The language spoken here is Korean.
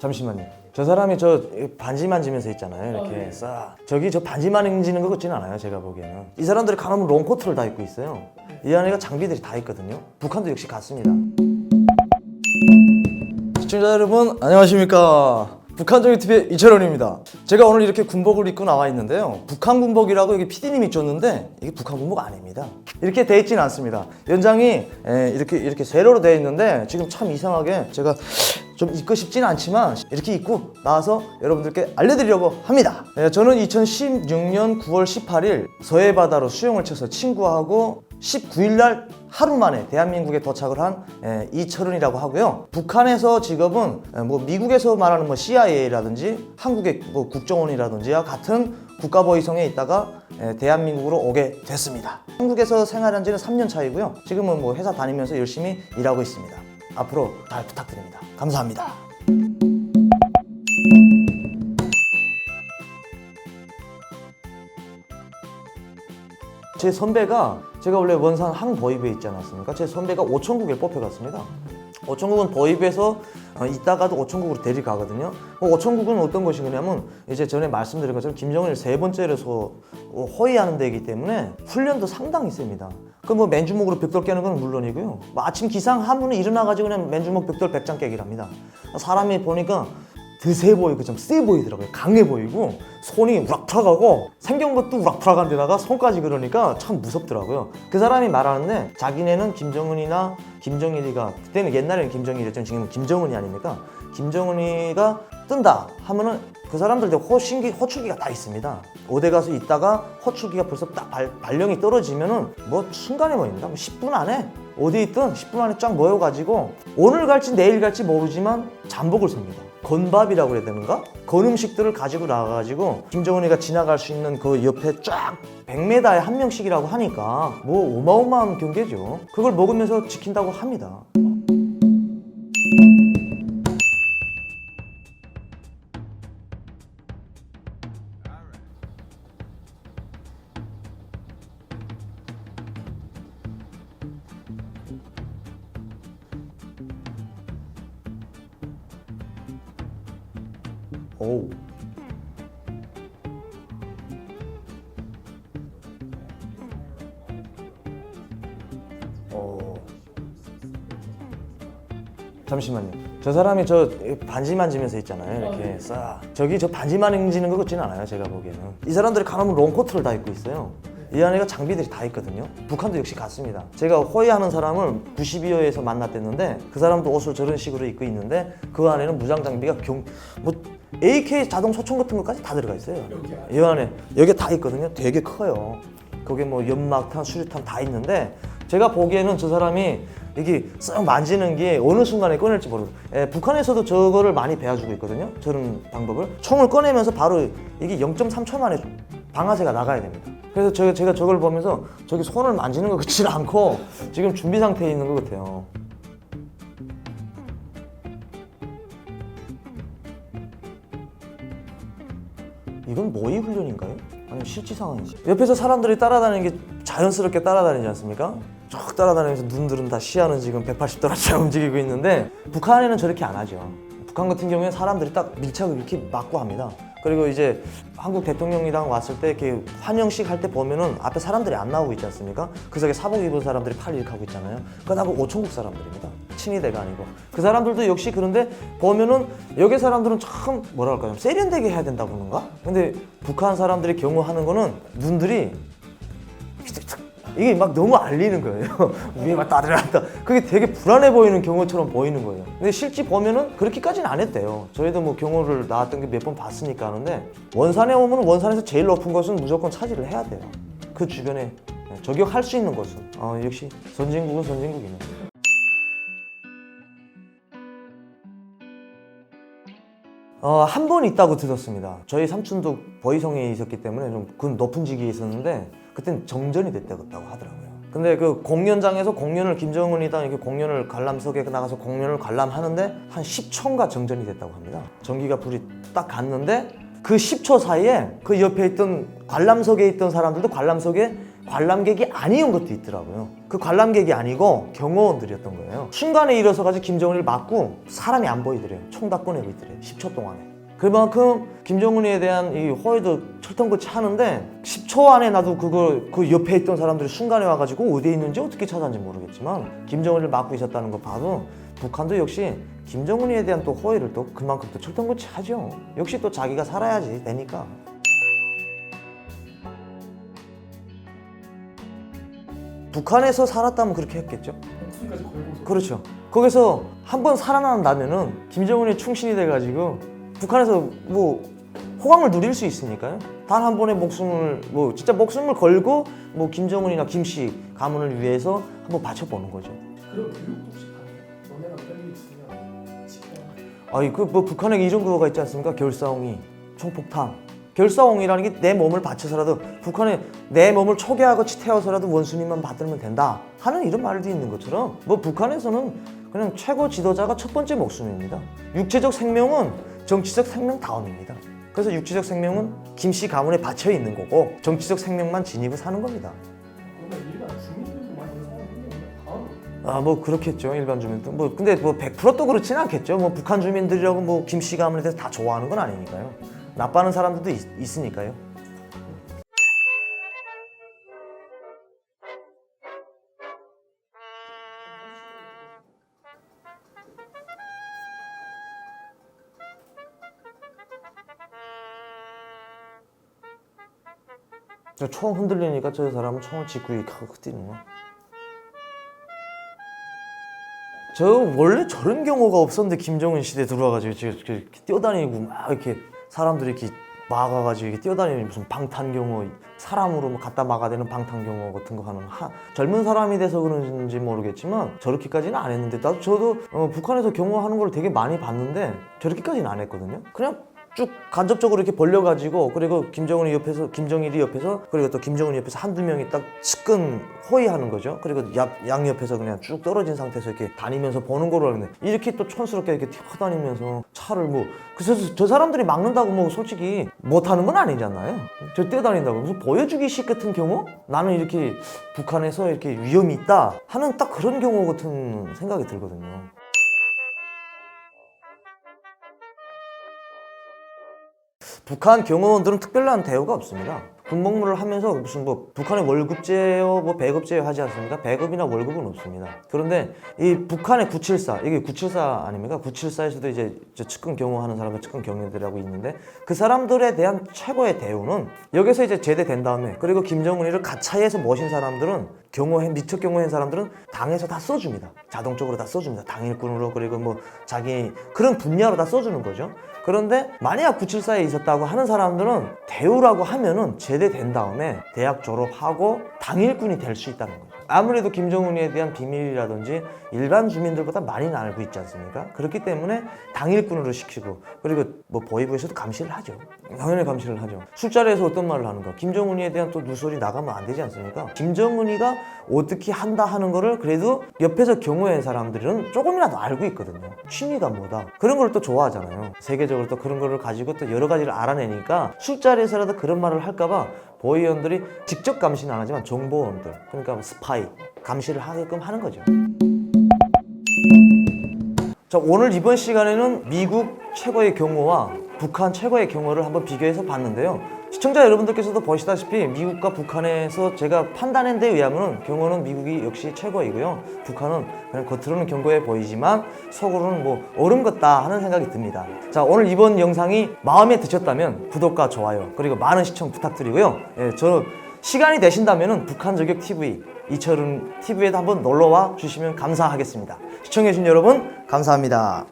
잠시만요. 저 사람이 저 반지 만지면서 있잖아요. 이렇게 싹. 저기 저 반지 만지는 것 같지는 않아요. 제가 보기에는. 이 사람들이 가면 롱코트를 다 입고 있어요. 이 안에가 장비들이 다 있거든요. 북한도 역시 같습니다. 시청자 여러분 안녕하십니까. 북한정의TV의 이철원입니다. 제가 오늘 이렇게 군복을 입고 나와 있는데요. 북한 군복이라고 여기 PD님이 줬는데 이게 북한 군복 아닙니다. 이렇게 돼 있지는 않습니다. 연장이 이렇게 세로로 되어 있는데 지금 참 이상하게 제가 좀 입고 싶지는 않지만 이렇게 입고 나와서 여러분들께 알려드리려고 합니다. 저는 2016년 9월 18일 서해바다로 수영을 쳐서 친구하고 19일 날 하루 만에 대한민국에 도착을 한 이철은이라고 하고요. 북한에서 직업은 뭐 미국에서 말하는 뭐 CIA라든지 한국의 뭐 국정원이라든지와 같은 국가보위성에 있다가 대한민국으로 오게 됐습니다. 한국에서 생활한 지는 3년 차이고요. 지금은 뭐 회사 다니면서 열심히 일하고 있습니다. 앞으로 잘 부탁드립니다. 감사합니다. 제 선배가 제가 원래 원산 항보위부에 있지 않았습니까? 제 선배가 오천국에 뽑혀갔습니다. 오천국은 보위부에서 있다가도 오천국으로 데려가거든요. 오천국은 어떤 것이냐면 이제 전에 말씀드린 것처럼 김정은을 세 번째로서 호위하는 데이기 때문에 훈련도 상당히 셉니다. 그 뭐 맨주먹으로 벽돌 깨는 건 물론이고요. 뭐 아침 기상 한문에 일어나가지고 그냥 맨주먹 벽돌 100장 깨기랍니다. 사람이 보니까 드세 보이고 좀 세 보이더라고요. 강해 보이고 손이 우락부락하고 생긴 것도 우락부락한 데다가 손까지 그러니까 참 무섭더라고요. 그 사람이 말하는데 자기네는 김정은이나 김정일이가 그때는 옛날에는 김정일이었지만 지금은 김정은이 아닙니까? 김정은이가 뜬다 하면은 그 사람들도 호출기가 다 있습니다. 어디 가서 있다가 호출기가 벌써 딱 발령이 떨어지면은 뭐 순간에 모입니다. 뭐 10분 안에 어디 있든 10분 안에 쫙 모여가지고 오늘 갈지 내일 갈지 모르지만 잠복을 섭니다. 건밥이라고 그래야 되는가? 건 음식들을 가지고 나가가지고 김정은이가 지나갈 수 있는 그 옆에 쫙 100m에 한 명씩이라고 하니까 뭐 어마어마한 경계죠. 그걸 먹으면서 지킨다고 합니다. 오. 잠시만요. 저 사람이 저 반지 만지면서 있잖아요. 이렇게 싹. 저기 저 반지 만지는 것 같지는 않아요. 제가 보기에는. 이 사람들이 가면 롱코트를 다 입고 있어요. 이 안에가 장비들이 다 있거든요. 북한도 역시 같습니다. 제가 호위하는 사람을 92호에서 만났댔는데 그 사람도 옷을 저런 식으로 입고 있는데 그 안에는 무장 장비가 뭐 AK 자동 소총 같은 것까지 다 들어가 있어요. 이 안에 여기 다 있거든요. 되게 커요. 거기에 뭐 연막탄, 수류탄 다 있는데 제가 보기에는 저 사람이 이게 쓱 만지는 게 어느 순간에 꺼낼지 모르겠어요. 북한에서도 저거를 많이 배워주고 있거든요. 저런 방법을. 총을 꺼내면서 바로 이게 0.3초 만에 방아쇠가 나가야 됩니다. 그래서 제가 저걸 보면서 저기 손을 만지는 것 같지는 않고 지금 준비 상태에 있는 것 같아요. 이건 모의 훈련인가요? 아니면 실지 상황인지? 옆에서 사람들이 따라다니는 게 자연스럽게 따라다니지 않습니까? 쭉 따라다니면서 눈들은 다 시야는 지금 180도로 움직이고 있는데 북한에는 저렇게 안 하죠. 북한 같은 경우에 사람들이 딱 밀착을 이렇게 막고 합니다. 그리고 이제 한국 대통령이랑 왔을 때 이렇게 환영식 할 때 보면은 앞에 사람들이 안 나오고 있지 않습니까? 그 속에 사복 입은 사람들이 팔 이렇게 하고 있잖아요. 그건 하고 오천국 사람들입니다. 친위대가 아니고. 그 사람들도 역시 그런데 보면은 여기 사람들은 참 뭐랄까요? 세련되게 해야 된다고 그러는가? 근데 북한 사람들이 경호하는 거는 눈들이 이게 막 너무 알리는 거예요. 위에 막 따들한다. 그게 되게 불안해 보이는 경호처럼 보이는 거예요. 근데 실제 보면은 그렇게까지는 안 했대요. 저희도 뭐 경호를 나왔던 게 몇 번 봤으니까 하는데 원산에 오면 원산에서 제일 높은 것은 무조건 차지를 해야 돼요. 그 주변에 저격할 수 있는 것은 역시 선진국은 선진국이네. 한 번 있다고 들었습니다. 저희 삼촌도 보위성에 있었기 때문에 좀 그 높은 직위에 있었는데 그땐 정전이 됐다고 하더라고요. 근데 그 공연장에서 공연을 김정은이다 이렇게 공연을 관람석에 나가서 공연을 관람하는데 한 10초인가 정전이 됐다고 합니다. 전기가 불이 딱 갔는데 그 10초 사이에 그 옆에 있던 관람석에 있던 사람들도 관람석에 관람객이 아니온 것도 있더라고요. 그 관람객이 아니고 경호원들이었던 거예요. 순간에 일어서가지고 김정은이를 맞고 사람이 안 보이더래요. 총 다 꺼내고 있더래요. 10초 동안에. 그만큼 김정은이에 대한 이 호의도 철통같이 하는데 10초 안에 나도 그 옆에 있던 사람들이 순간에 와가지고 어디에 있는지 어떻게 찾았는지 모르겠지만 김정은이를 막고 있었다는 거 봐도 북한도 역시 김정은이에 대한 또 호의를 또 그만큼 또 철통같이 하죠. 역시 또 자기가 살아야지 되니까. 북한에서 살았다면 그렇게 했겠죠. 목숨까지 걸고서. 그렇죠. 거기서 한번 살아난다면은 김정은이 충신이 돼가지고 북한에서 뭐 호강을 누릴 수 있으니까요. 단 한 번의 목숨을 뭐 진짜 목숨을 걸고 뭐 김정은이나 김씨 가문을 위해서 한번 바쳐보는 거죠. 그런 교육도 혹시 가능해요? 너네가 별일 있으면 지켜야 돼. 아니 그 뭐 북한에 이런 거가 있지 않습니까? 결사옹이, 총폭탄. 결사옹이라는 게 내 몸을 바쳐서라도 북한에 내 몸을 초기하고 태워서라도 원수님만 받들면 된다 하는 이런 말도 있는 것처럼 뭐 북한에서는 그냥 최고 지도자가 첫 번째 목숨입니다. 육체적 생명은 정치적 생명 다음입니다. 그래서 육체적 생명은 김씨 가문에 바쳐 있는 거고 정치적 생명만 지니고 사는 겁니다. 그러면 일반 주민들도 많이 사는 거 뭐 그렇겠죠. 일반 주민들 뭐 근데 뭐 100%또 그렇진 않겠죠. 뭐 북한 주민들이라고 뭐 김씨 가문에 대해서 다 좋아하는 건 아니니까요. 나빠하는 사람들도 있으니까요. 저 총 흔들리니까 저 사람은 총을 짚고 이렇게 하고 뛰는 거. 저 원래 저런 경우가 없었는데 김정은 시대 들어와가지고 이렇게 뛰어다니고 막 이렇게 사람들이 이렇게 막아가지고 이렇게 뛰어다니는 무슨 방탄 경호 사람으로 뭐 갖다 막아대는 방탄 경호 같은 거 하는 젊은 사람이 돼서 그런지 모르겠지만 저렇게까지는 안 했는데 저도 북한에서 경호하는 걸 되게 많이 봤는데 저렇게까지는 안 했거든요. 그냥 쭉 간접적으로 이렇게 벌려가지고 그리고 김정일이 옆에서 그리고 또 김정은이 옆에서 한두 명이 딱 측근 호위하는 거죠. 그리고 양 옆에서 그냥 쭉 떨어진 상태에서 이렇게 다니면서 보는 거로 하는데 이렇게 또 촌스럽게 이렇게 뛰어다니면서 차를 뭐 그래서 저 사람들이 막는다고 뭐 솔직히 못하는 건 아니잖아요. 저 뛰어다닌다고 무슨 보여주기식 같은 경우? 나는 이렇게 북한에서 이렇게 위험이 있다 하는 딱 그런 경우 같은 생각이 들거든요. 북한 경호원들은 특별한 대우가 없습니다. 군복무를 하면서 무슨 뭐 북한의 월급제요, 뭐 배급제요 하지 않습니까? 배급이나 월급은 없습니다. 그런데 이 북한의 974, 이게 974 아닙니까? 974에서도 이제 측근 경호하는 사람들, 측근 경위들하고 있는데 그 사람들에 대한 최고의 대우는 여기서 이제 제대된 다음에 그리고 김정은이를 가차에서 모신 사람들은 미척 경호한 사람들은 당에서 다 써줍니다. 자동적으로 다 써줍니다. 당일꾼으로 그리고 뭐 자기 그런 분야로 다 써주는 거죠. 그런데 만약 974에 있었다고 하는 사람들은 대우라고 하면은 제대된 다음에 대학 졸업하고 당일꾼이 될 수 있다는 거죠. 아무래도 김정은이에 대한 비밀이라든지 일반 주민들보다 많이 알고 있지 않습니까? 그렇기 때문에 당일꾼으로 시키고 그리고 뭐 보위부에서도 감시를 하죠. 당연히 감시를 하죠. 술자리에서 어떤 말을 하는가? 김정은이에 대한 또 누설이 나가면 안 되지 않습니까? 김정은이가 어떻게 한다 하는 거를 그래도 옆에서 경호한 사람들은 조금이라도 알고 있거든요. 취미가 뭐다. 그런 걸 또 좋아하잖아요. 세계적으로 또 그런 거를 가지고 또 여러 가지를 알아내니까 술자리에서라도 그런 말을 할까봐 보위원들이 직접 감시는 안 하지만 정보원들, 그러니까 스파이, 감시를 하게끔 하는 거죠. 자, 오늘 이번 시간에는 미국 최고의 경호와 북한 최고의 경호를 한번 비교해서 봤는데요. 시청자 여러분들께서도 보시다시피 미국과 북한에서 제가 판단한 데 의하면 경호는 미국이 역시 최고이고요. 북한은 그냥 겉으로는 견고해 보이지만 속으로는 뭐 얼음 같다 하는 생각이 듭니다. 자, 오늘 이번 영상이 마음에 드셨다면 구독과 좋아요 그리고 많은 시청 부탁드리고요. 저 시간이 되신다면 북한 저격 TV 이철훈 TV에도 한번 놀러와 주시면 감사하겠습니다. 시청해주신 여러분 감사합니다.